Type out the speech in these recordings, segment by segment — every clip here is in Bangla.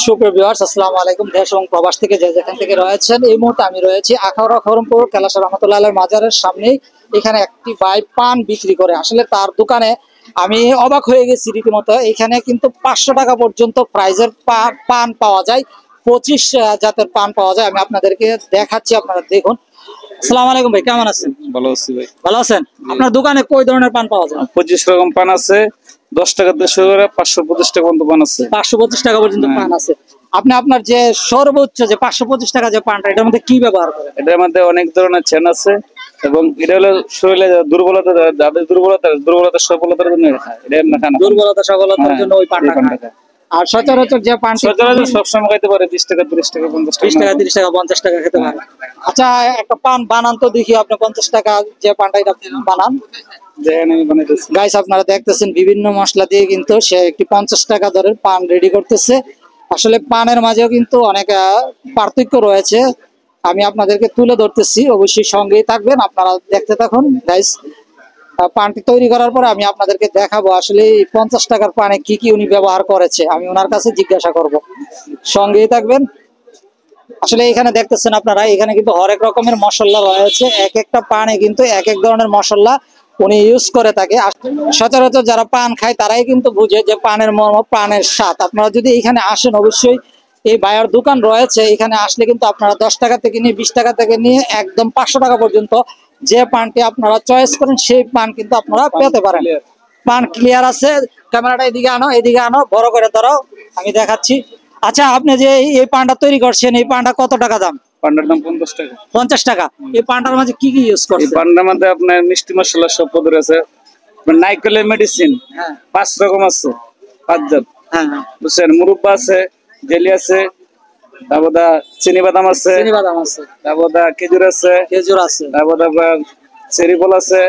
সুপ্রিয় ভিউয়ার্স, আসসালামু আলাইকুম। দেশ এবং প্রবাস থেকে যে যেখান থেকে রয়েছেন, এই মুহূর্তে আমি রয়েছি আখাউড়া খরমপুর কেলাসা রহমতুল্লাহ আলাইহির মাজারের সামনেই। এখানে একটি ভাই পান বিক্রি করে, আসলে তার দোকানে আমি অবাক হয়ে গেছি রীতিমতো। এখানে কিন্তু 500 টাকা পর্যন্ত প্রাইজের পান পাওয়া যায়, 25 জাতের পান পাওয়া যায়। আমি আপনাদেরকে দেখাচ্ছি, আপনারা দেখুন। আসসালামু আলাইকুম ভাই, কেমন আছেন? ভালো আছি ভাই। ভালো আছেন? আপনার দোকানে কয় ধরনের পান পাওয়া যায়? 25 রকম পান আছে, 10 টাকা থেকে শুরু করে 525 টাকা পর্যন্ত পান আছে। 525 টাকা পর্যন্ত পান আছে। আপনি আপনার যে সর্বোচ্চ যে 525 টাকা যে পানটা, এটার মধ্যে কি ব্যবহার করেন? এটার মধ্যে অনেক ধরনের চেন আছে এবং এটা হলো শরীরে দুর্বলতা, যাদের দুর্বলতা সফলতার জন্য খায়। এটা এমনি খায় না। দুর্বলতা সফলতার জন্য ওই পানটা খায়। খায়। আর সচরাচর যে পান সচরাচর সবসময় খাইতে পারে 20 টাকা, 30 টাকা, 50 টাকা, 20 টাকা, 30 টাকা, 50 টাকা খেতে পারে। আচ্ছা, একটা পান বানান তো দেখি, আপনি 50 টাকা যে পানটা এটা বানান। দেখেন আমি বানাইতেছি। গাইস, আপনারা দেখতেছেন বিভিন্ন মশলা দিয়ে কিন্তু সে একটি 50 টাকা দরের পান রেডি করতেছে। আসলে পানের মাঝেও কিন্তু অনেক পার্থক্য রয়েছে, আমি আপনাদেরকে তুলে ধরতেছি, অবশ্যই সঙ্গেই থাকবেন, আপনারা দেখতে থাকুন। গাইস, পানটি তৈরি করার পরে আমি আপনাদেরকে দেখাবো আসলে এই 50 টাকার পানে কি কি উনি ব্যবহার করেছে, আমি ওনার কাছে জিজ্ঞাসা করব। সঙ্গেই থাকবেন। আসলে এখানে দেখতেছেন আপনারা, এখানে কিন্তু হরেক রকমের মশলা রয়েছে, এক একটা পানে কিন্তু এক এক ধরনের মশলা উনি ইউজ করে থাকে। সচরাচর যারা পান খায় তারাই কিন্তু বুঝে যে পানের মর্ম, পানের স্বাদ। আপনারা যদি এখানে আসেন, অবশ্যই এই বায়ার দোকান রয়েছে, এখানে আসলে কিন্তু আপনারা 10 টাকা থেকে নিয়ে 20 টাকা থেকে নিয়ে একদম 500 টাকা পর্যন্ত যে পানটি আপনারা চয়েস করেন সেই পান কিন্তু আপনারা পেতে পারেন। পান ক্লিয়ার আছে? ক্যামেরাটা এদিকে আনো, এদিকে আনো, বড় করে ধরো, আমি দেখাচ্ছি। আচ্ছা, আপনি যে এই পানটা তৈরি করছেন, এই পানটা কত টাকা দাম? পানটার দাম 50 টাকা। 50 টাকা। এই পানটার মাঝে কি কি ইউজ এই করছেন? পানটার মধ্যে আপনার মিষ্টি মশলা সব পদের আছে, নাইকলের মেডিসিন হ্যাঁ 5 রকম আছে, 5 জাত। হ্যাঁ হ্যাঁ, বুঝছেন, মুরব্বা আছে, জেলি আছে, তারপর চিনি বাদাম আছে, চিনি বাদাম আছে, তারপর খেজুর আছে, খেজুর আছে, তারপর চেরি ফল আছে,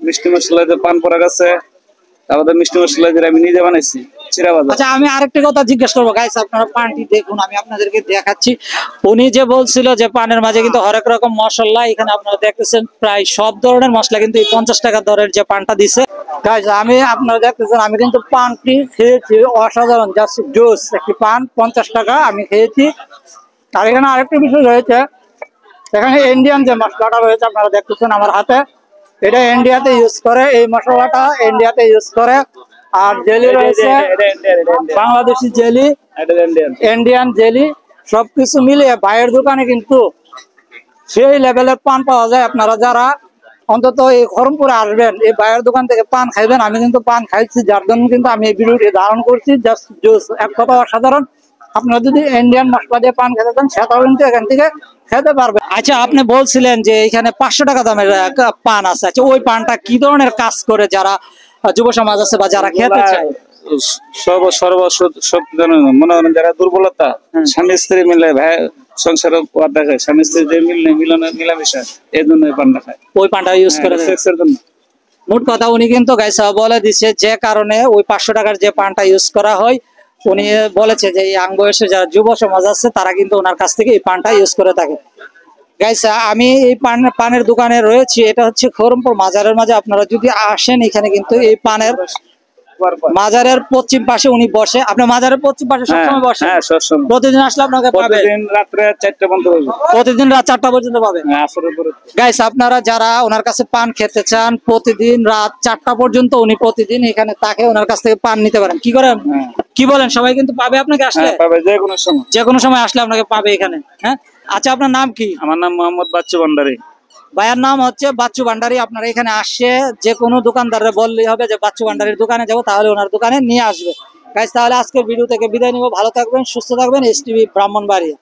মিষ্টি মশলা যে পান পরাগ আছে, তারপর মিষ্টি মশলা যে আমি নিজে বানাইছি চিরা বাদাম। আচ্ছা, আমি আরেকটা কথা জিজ্ঞেস করবো। গাইস, আপনারা পানটি দেখুন, আমি আপনাদেরকে দেখাচ্ছি। উনি যে বলছিল যে পানের মাঝে কিন্তু হরেক রকম মশলা, এখানে আপনারা দেখতেছেন প্রায় সব ধরনের মশলা কিন্তু এই 50 টাকা দরের যে পানটা দিছে। গাইস, আমি আপনারা দেখতেছেন, আমি কিন্তু পানটি খেয়েছি, অসাধারণ, জাস্ট জুস একটি পান, 50 টাকা আমি খেয়েছি। আর এখানে আরেকটা বিষয় রয়েছে, এখানে ইন্ডিয়ান যে মশলাটা রয়েছে আপনারা দেখতেছেন আমার হাতে, এটা ইন্ডিয়াতে ইউজ করে, এই মশলাটা ইন্ডিয়াতে ইউজ করে। আর জেলি রয়েছে বাংলাদেশি জেলি, ইন্ডিয়ান জেলি, সবকিছু মিলিয়ে ভাইয়ের দোকানে কিন্তু সেই লেভেলের পান পাওয়া যায়। আপনারা যারা অন্তত এই খরমপুরে আসবেন, এই ভাইয়ের দোকান থেকে পান খাইবেন। আমি কিন্তু পান খাইছি, যার জন্য কিন্তু আমি এই ভিডিওটি ধারণ করছি। জাস্ট জুস, এক কথা অসাধারণ। আপনারা যদি ইন্ডিয়ান মশলা দিয়ে পান খেতে চান, সেটাও কিন্তু এখান থেকে খেতে পারবে। আচ্ছা, আপনি বলছিলেন যে এখানে 500 টাকা দামের পান আছে। আচ্ছা, ওই পানটা কি ধরনের কাজ করে, যারা যুব সমাজ আছে বা যারা খেতে চায়? সব মনে করেন যারা দুর্বলতা, স্বামী স্ত্রী মিলে ভাই সংসারে দেখায়, স্বামী স্ত্রী যে মিলামিশা, এই জন্য এই পানটা খায়, ওই পানটা ইউজ করে সেক্সের জন্য। মোট কথা উনি কিন্তু গাইসা বলে দিচ্ছে যে কারণে ওই 500 টাকার যে পানটা ইউজ করা হয়, উনি বলেছে যে এই বয়সে যারা যুব সমাজ আছে তারা কিন্তু ওনার কাছ থেকে এই পানটা ইউজ করে থাকে। গাইসা, আমি এই পানের দোকানে রয়েছি, এটা হচ্ছে খরমপুর মাজারের মাঝে। আপনারা যদি আসেন, এখানে কিন্তু এই পানের মাজারের পশ্চিম পাশে উনি বসে। আপনি মাজারের পশ্চিম পাশে সবসময় বসে? হ্যাঁ, সবসময়। প্রতিদিন আসলে আপনাকে পাবে? প্রতিদিন রাত্রে 4টা পর্যন্ত পাবে। প্রতিদিন রাত 4টা পর্যন্ত পাবে? হ্যাঁ, আসরের পরে। গাইস, আপনারা যারা ওনার কাছে পান খেতে চান, প্রতিদিন রাত 4টা পর্যন্ত উনি প্রতিদিন এখানে তাকে ওনার কাছ থেকে পান নিতে পারেন। কি করেন, কি বলেন? সবাই কিন্তু পাবে আপনাকে আসলে? পাবে, যে কোনো সময়, যে কোনো সময় আসলে আপনাকে পাবে এখানে। হ্যাঁ, আচ্ছা, আপনার নাম কি? আমার নাম মোহাম্মদ বাচ্চু ভান্ডারী। ভাইয়ের নাম হচ্ছে বাচ্চু ভান্ডারী। আপনারা এখানে আসে যে কোনো দোকানদারে বললেই হবে যে বাচ্চু ভান্ডারীর দোকানে যাবো, তাহলে ওনার দোকানে নিয়ে আসবে। গাইস, তাহলে আজকের ভিডিও থেকে বিদায় নিব। ভালো থাকবেন, সুস্থ থাকবেন। এসটিভি ব্রাহ্মণবাড়িয়া।